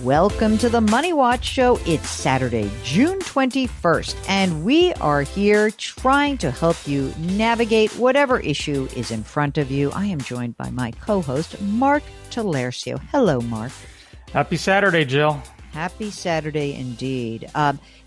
Welcome to the Money Watch Show. It's Saturday, June 21st, and we are here trying to help you navigate whatever issue is in front of you. I am joined by my co-host, Mark Talercio. Hello, Mark. Happy Saturday, Jill. Happy Saturday indeed.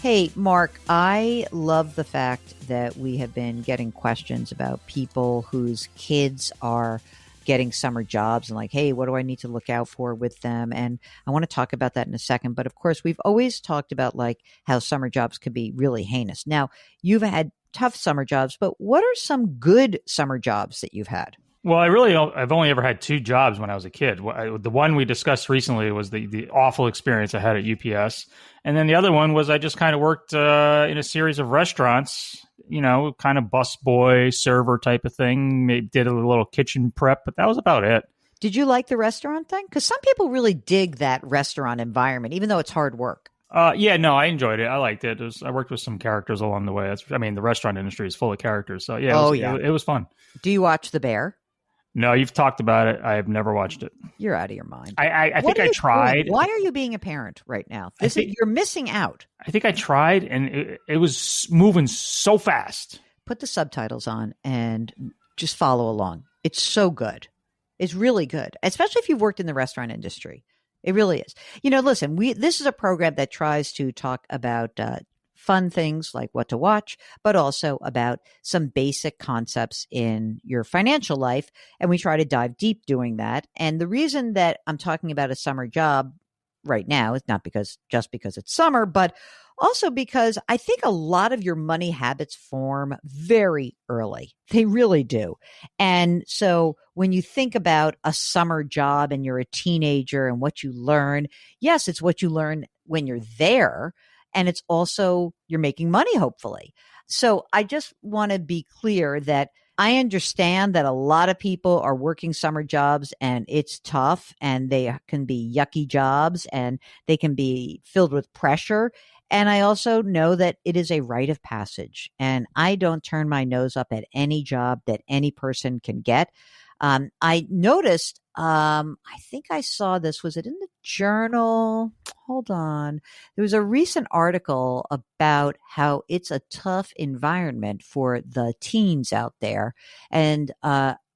Hey, Mark, I love the fact that we have been getting questions about people whose kids are getting summer jobs and like, hey, what do I need to look out for with them? And I want to talk about that in a second. But of course, we've always talked about like how summer jobs could be really heinous. Now, you've had tough summer jobs, but what are some good summer jobs that you've had? Well, I've only ever had two jobs when I was a kid. The one we discussed recently was the awful experience I had at UPS. And then the other one was I just kind of worked in a series of restaurants, you know, kind of busboy, server type of thing. Maybe did a little kitchen prep, but that was about it. Did you like the restaurant thing? Because some people really dig that restaurant environment, even though it's hard work. Yeah, no, I enjoyed it. I liked it. I worked with some characters along the way. The restaurant industry is full of characters. So yeah, it was fun. Do you watch The Bear? No, you've talked about it. I have never watched it. You're out of your mind. I think I tried. Why are you being a parent right now? You're missing out. I think I tried, and it was moving so fast. Put the subtitles on and just follow along. It's so good. It's really good, especially if you've worked in the restaurant industry. It really is. You know, listen, this is a program that tries to talk about fun things like what to watch, but also about some basic concepts in your financial life. And we try to dive deep doing that. And the reason that I'm talking about a summer job right now is not just because it's summer, but also because I think a lot of your money habits form very early. They really do. And so when you think about a summer job and you're a teenager and what you learn, yes, it's what you learn when you're there. And it's also, you're making money, hopefully. So I just want to be clear that I understand that a lot of people are working summer jobs and it's tough and they can be yucky jobs and they can be filled with pressure. And I also know that it is a rite of passage. And I don't turn my nose up at any job that any person can get. I noticed, I think I saw this, was it in the journal? Hold on. There was a recent article about how it's a tough environment for the teens out there. And,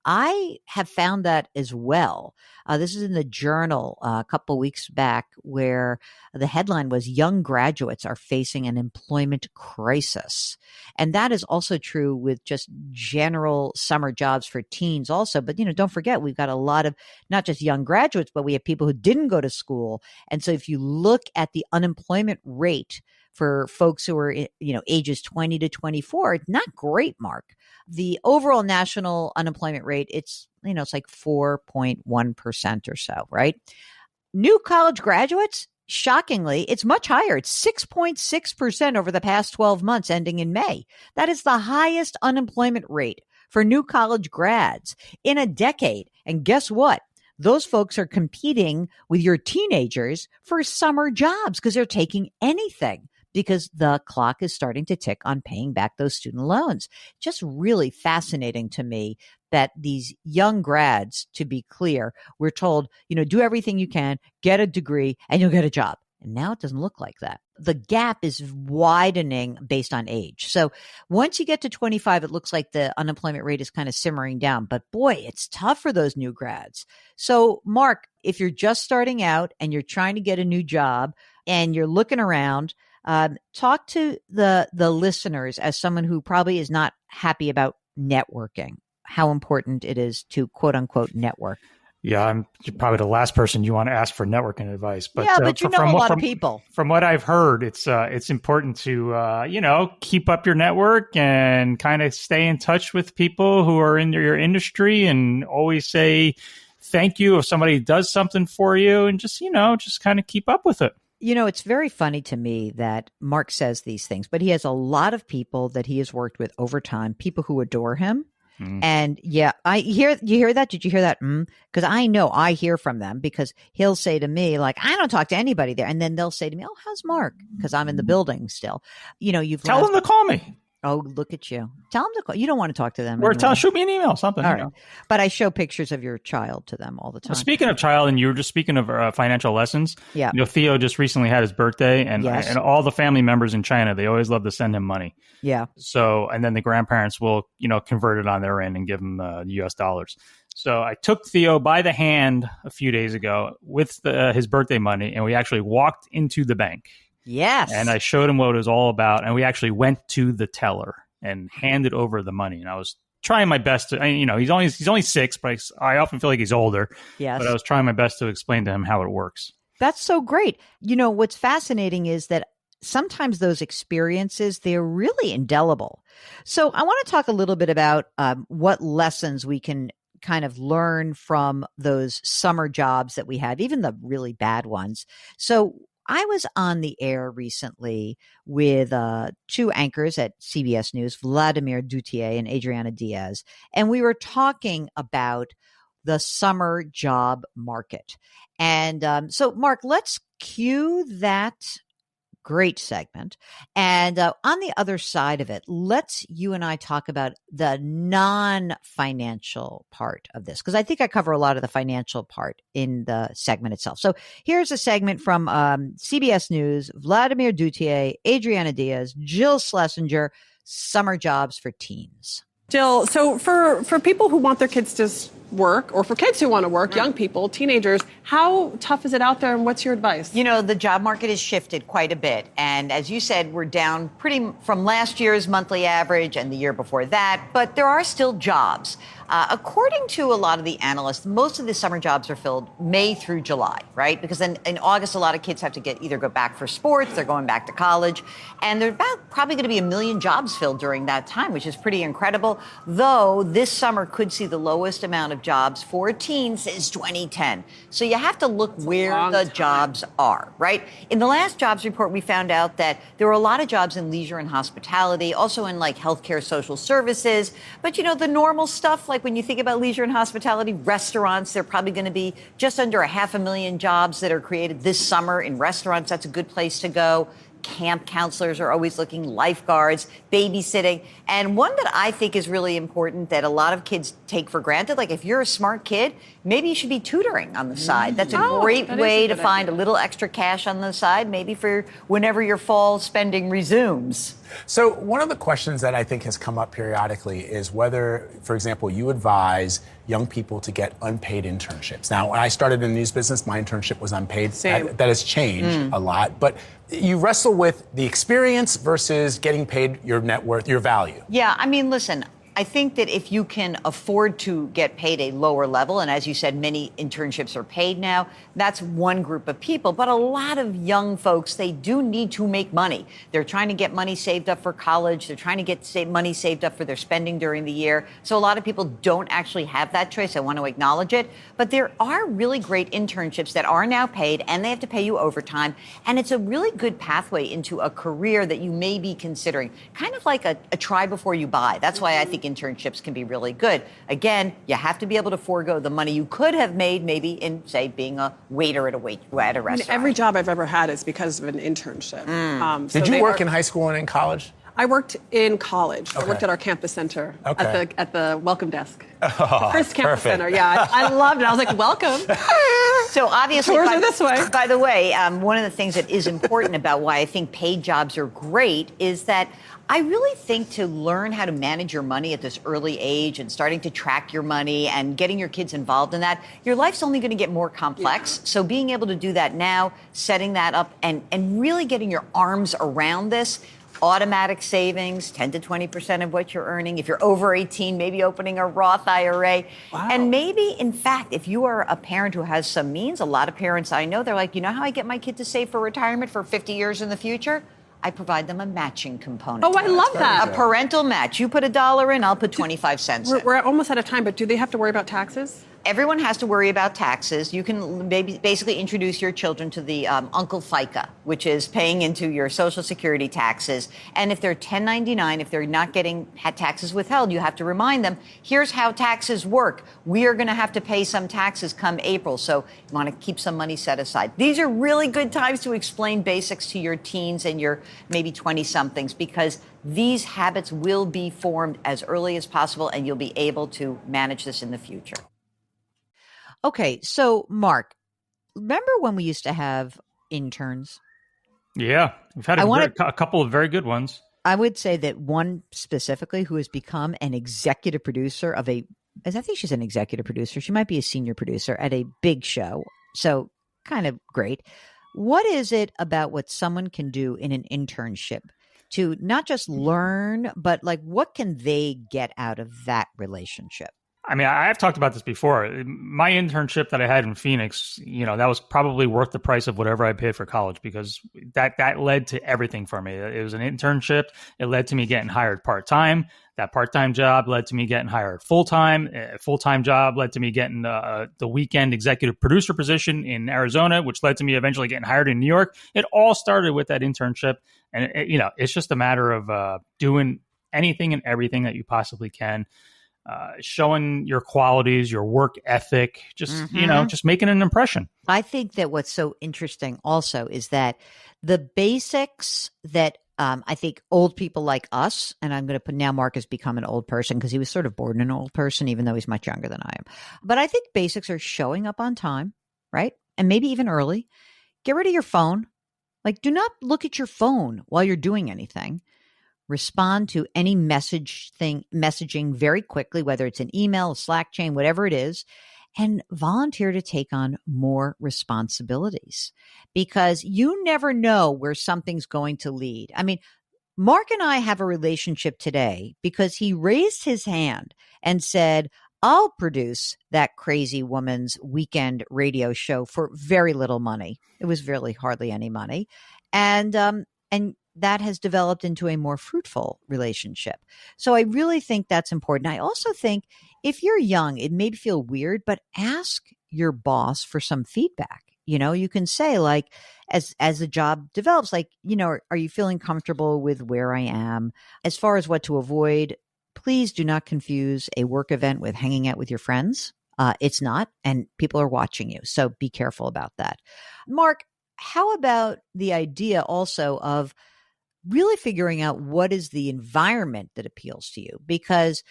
I have found that as well. This is in the journal a couple weeks back where the headline was young graduates are facing an employment crisis. And that is also true with just general summer jobs for teens also. But, you know, don't forget, we've got a lot of not just young graduates, but we have people who didn't go to school. And so if you look at the unemployment rate for folks who are, you know, ages 20 to 24, it's not great, Mark. The overall national unemployment rate, it's like 4.1% or so, right? New college graduates, shockingly, it's much higher. It's 6.6% over the past 12 months ending in May. That is the highest unemployment rate for new college grads in a decade. And guess what? Those folks are competing with your teenagers for summer jobs because they're taking anything, because the clock is starting to tick on paying back those student loans. Just really fascinating to me that these young grads, to be clear, we're told, do everything you can, get a degree, and you'll get a job. And now it doesn't look like that. The gap is widening based on age. So once you get to 25, it looks like the unemployment rate is kind of simmering down. But boy, it's tough for those new grads. So Mark, if you're just starting out and you're trying to get a new job and you're looking around, talk to the listeners as someone who probably is not happy about networking, how important it is to quote unquote network. Yeah, I'm probably the last person you want to ask for networking advice. But yeah, but a lot of people. From what I've heard, it's important to keep up your network and kind of stay in touch with people who are in your industry, and always say thank you if somebody does something for you, and just kind of keep up with it. It's very funny to me that Mark says these things, but he has a lot of people that he has worked with over time, people who adore him. And yeah, you hear that? Did you hear that? Because I know I hear from them, because he'll say to me, like, I don't talk to anybody there. And then they'll say to me, oh, how's Mark? Because I'm in the building still. Tell them to call me. Oh, look at you. Tell them to call. You don't want to talk to them. Or anyway. shoot me an email, something. All right. But I show pictures of your child to them all the time. Well, speaking of child, and you were just speaking of financial lessons. Yeah. Theo just recently had his birthday, and Yes. and all the family members in China, they always love to send him money. Yeah. So, and then the grandparents will, convert it on their end and give him US dollars. So I took Theo by the hand a few days ago with his birthday money, and we actually walked into the bank. Yes. And I showed him what it was all about, and we actually went to the teller and handed over the money. And I was trying my best to, he's only 6, but I often feel like he's older. Yes. But I was trying my best to explain to him how it works. That's so great. What's fascinating is that sometimes those experiences, they're really indelible. So I want to talk a little bit about what lessons we can kind of learn from those summer jobs that we have, even the really bad ones. So I was on the air recently with 2 anchors at CBS News, Vladimir Duthiers and Adriana Diaz, and we were talking about the summer job market. And so, Mark, let's cue that great segment. And on the other side of it, let's you and I talk about the non-financial part of this, because I think I cover a lot of the financial part in the segment itself. So here's a segment from CBS News, Vladimir Duthiers, Adriana Diaz, Jill Schlesinger, summer jobs for teens. Jill, so for people who want their kids to work, or for kids who want to work, young people, teenagers, how tough is it out there, and what's your advice? The job market has shifted quite a bit. And as you said, we're down from last year's monthly average and the year before that, but there are still jobs. According to a lot of the analysts, most of the summer jobs are filled May through July, right? Because then in August, a lot of kids have to either go back for sports, they're going back to college, and there's probably going to be 1 million jobs filled during that time, which is pretty incredible. Though this summer could see the lowest amount of jobs for teens since 2010. So you have to look where the jobs are, right? In the last jobs report, we found out that there were a lot of jobs in leisure and hospitality, also in like healthcare, social services. But the normal stuff, like when you think about leisure and hospitality, restaurants, there are probably going to be just under 500,000 jobs that are created this summer in restaurants. That's a good place to go. Camp counselors are always looking, lifeguards, babysitting. And one that I think is really important that a lot of kids take for granted, like if you're a smart kid, maybe you should be tutoring on the side. That's a great way to find a little extra cash on the side, maybe for whenever your fall spending resumes. So one of the questions that I think has come up periodically is whether, for example, you advise young people to get unpaid internships. Now, when I started in the news business, my internship was unpaid. Same. That has changed a lot. But you wrestle with the experience versus getting paid your net worth, your value. Yeah, listen, I think that if you can afford to get paid a lower level, and as you said, many internships are paid now, that's one group of people. But a lot of young folks, they do need to make money. They're trying to get money saved up for college. They're trying to get money saved up for their spending during the year. So a lot of people don't actually have that choice. I want to acknowledge it. But there are really great internships that are now paid, and they have to pay you overtime. And it's a really good pathway into a career that you may be considering, kind of like a try before you buy. That's why I think internships can be really good. Again, you have to be able to forego the money you could have made maybe in, say, being a waiter at a restaurant. Every job I've ever had is because of an internship. Did you work in high school and in college? I worked in college. Okay. I worked at our campus center at the welcome desk. Oh, First campus perfect. center. Yeah, I loved it. I was like, welcome. So obviously, Tours are this way. By the way, one of the things that is important about why I think paid jobs are great is that I really think to learn how to manage your money at this early age and starting to track your money and getting your kids involved in that, your life's only going to get more complex. Yeah. So being able to do that now, setting that up and really getting your arms around this, automatic savings, 10 to 20% of what you're earning. If you're over 18, maybe opening a Roth IRA. Wow. And maybe, in fact, if you are a parent who has some means, a lot of parents I know, they're like, how I get my kid to save for retirement for 50 years in the future? I provide them a matching component. Oh, I love that. A parental match. You put $1 in, I'll put 25 cents in. We're almost out of time, but do they have to worry about taxes? everyone has to worry about taxes. You can maybe basically introduce your children to the Uncle FICA, which is paying into your Social Security taxes. And if they're 1099, if they're not getting taxes withheld, you have to remind them, here's how taxes work. We are going to have to pay some taxes come April, so you want to keep some money set aside. These are really good times to explain basics to your teens and your maybe 20-somethings, because these habits will be formed as early as possible, and you'll be able to manage this in the future. Okay, so Mark, remember when we used to have interns? Yeah, we've had a couple of very good ones. I would say that one specifically who has become an executive producer of I think she's an executive producer. She might be a senior producer at a big show. So kind of great. What is it about what someone can do in an internship to not just learn, but like what can they get out of that relationship? I mean, I've talked about this before. My internship that I had in Phoenix, that was probably worth the price of whatever I paid for college, because that led to everything for me. It was an internship. It led to me getting hired part-time. That part-time job led to me getting hired full-time. A full-time job led to me getting the weekend executive producer position in Arizona, which led to me eventually getting hired in New York. It all started with that internship. And, it's just a matter of doing anything and everything that you possibly can. Showing your qualities, your work ethic, just making an impression. I think that what's so interesting also is that the basics that I think old people like us, and I'm going to put now Mark has become an old person because he was sort of born an old person, even though he's much younger than I am. But I think basics are showing up on time, right? And maybe even early. Get rid of your phone. Like, do not look at your phone while you're doing anything. Respond to any messaging very quickly, whether it's an email, a Slack chain, whatever it is, and volunteer to take on more responsibilities, because you never know where something's going to lead. I mean, Mark and I have a relationship today because he raised his hand and said, I'll produce that crazy woman's weekend radio show for very little money. It was really hardly any money. And that has developed into a more fruitful relationship. So I really think that's important. I also think if you're young, it may feel weird, but ask your boss for some feedback. You can say, like, as the job develops, like, are you feeling comfortable with where I am? As far as what to avoid, please do not confuse a work event with hanging out with your friends. It's not, and people are watching you. So be careful about that. Mark, how about the idea also of really figuring out what is the environment that appeals to you? Because,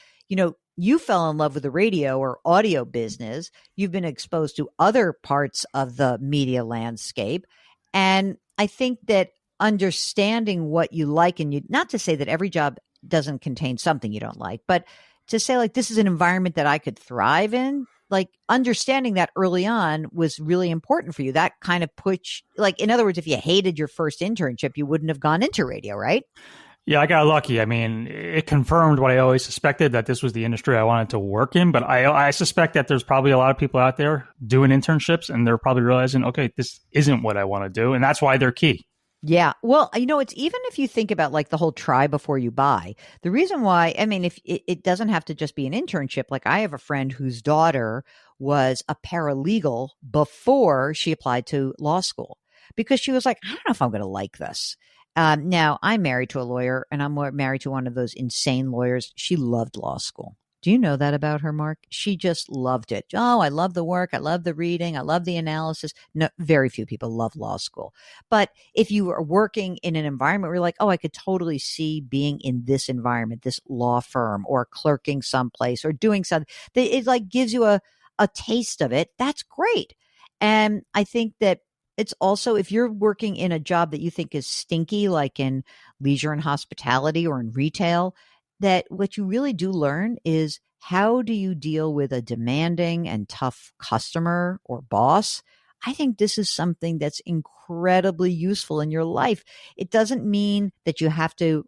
you fell in love with the radio or audio business. You've been exposed to other parts of the media landscape. And I think that understanding what you like, and not to say that every job doesn't contain something you don't like, but to say, like, this is an environment that I could thrive in, like, understanding that early on was really important for you. That kind of puts, like, in other words, if you hated your first internship, you wouldn't have gone into radio, right? Yeah, I got lucky. I mean, it confirmed what I always suspected, that this was the industry I wanted to work in. But I suspect that there's probably a lot of people out there doing internships, and they're probably realizing, okay, this isn't what I want to do. And that's why they're key. Yeah. Well, it's even if you think about like the whole try before you buy, the reason why, I mean, if it doesn't have to just be an internship. Like, I have a friend whose daughter was a paralegal before she applied to law school, because she was like, I don't know if I'm going to like this. Now I'm married to a lawyer, and I'm married to one of those insane lawyers. She loved law school. Do you know that about her, Mark? She just loved it. Oh, I love the work. I love the reading. I love the analysis. No, very few people love law school. But if you are working in an environment where you're like, oh, I could totally see being in this environment, this law firm, or clerking someplace, or doing something, it like gives you a taste of it. That's great. And I think that it's also, if you're working in a job that you think is stinky, like in leisure and hospitality or in retail, that what you really do learn is, how do you deal with a demanding and tough customer or boss? I think this is something that's incredibly useful in your life. It doesn't mean that you have to,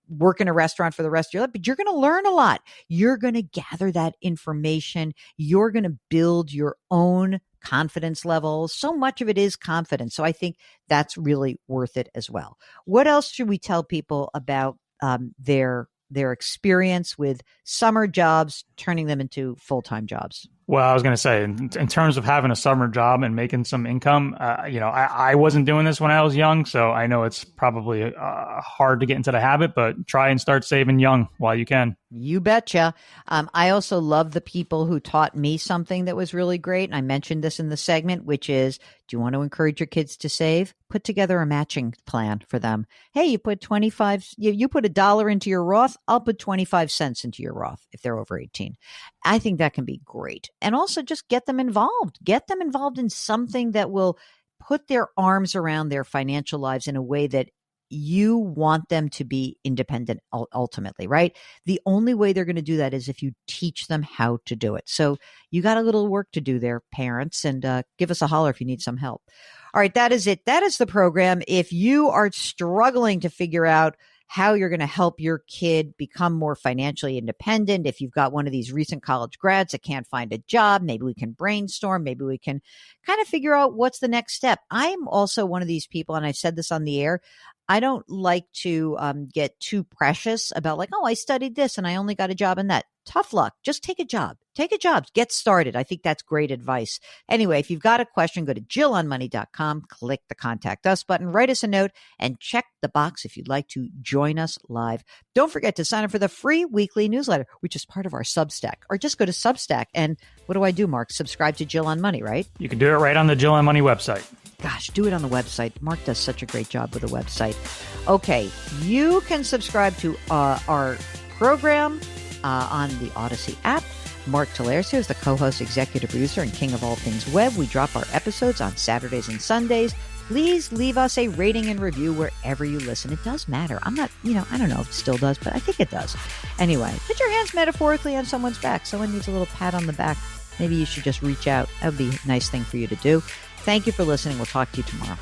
work in a restaurant for the rest of your life, but you're going to learn a lot. You're going to gather that information. You're going to build your own confidence level. So much of it is confidence. So I think that's really worth it as well. What else should we tell people about their experience with summer jobs, turning them into full-time jobs? Well, I was going to say, in terms of having a summer job and making some income, I wasn't doing this when I was young, so I know it's probably hard to get into the habit, but try and start saving young while you can. You betcha. I also love the people who taught me something that was really great. And I mentioned this in the segment, which is, do you want to encourage your kids to save? Put together a matching plan for them. Hey, you put you put $1 into your Roth. I'll put 25 cents into your Roth if they're over 18. I think that can be great. And also just get them involved. Get them involved in something that will put their arms around their financial lives in a way that you want them to be independent ultimately, right? The only way they're going to do that is if you teach them how to do it. So you got a little work to do there, parents, and give us a holler if you need some help. All right, that is it. That is the program. If you are struggling to figure out how you're going to help your kid become more financially independent, if you've got one of these recent college grads that can't find a job, maybe we can brainstorm, maybe we can kind of figure out what's the next step. I'm also one of these people, and I've said this on the air, I don't like to get too precious about like, oh, I studied this and I only got a job in that. Tough luck. Just take a job. Take a job. Get started. I think that's great advice. Anyway, if you've got a question, go to JillOnMoney.com, click the Contact Us button, write us a note, and check the box if you'd like to join us live. Don't forget to sign up for the free weekly newsletter, which is part of our Substack. Or just go to Substack and what do I do, Mark? Subscribe to Jill on Money, right? You can do it right on the Jill on Money website. Gosh, do it on the website. Mark does such a great job with the website. Okay, you can subscribe to our program on the Odyssey app. Mark Talercio is the co-host, executive producer, and king of all things web. We drop our episodes on Saturdays and Sundays. Please leave us a rating and review wherever you listen. It does matter. I'm not, I don't know if it still does, but I think it does. Anyway, put your hands metaphorically on someone's back. Someone needs a little pat on the back. Maybe you should just reach out. That would be a nice thing for you to do. Thank you for listening. We'll talk to you tomorrow.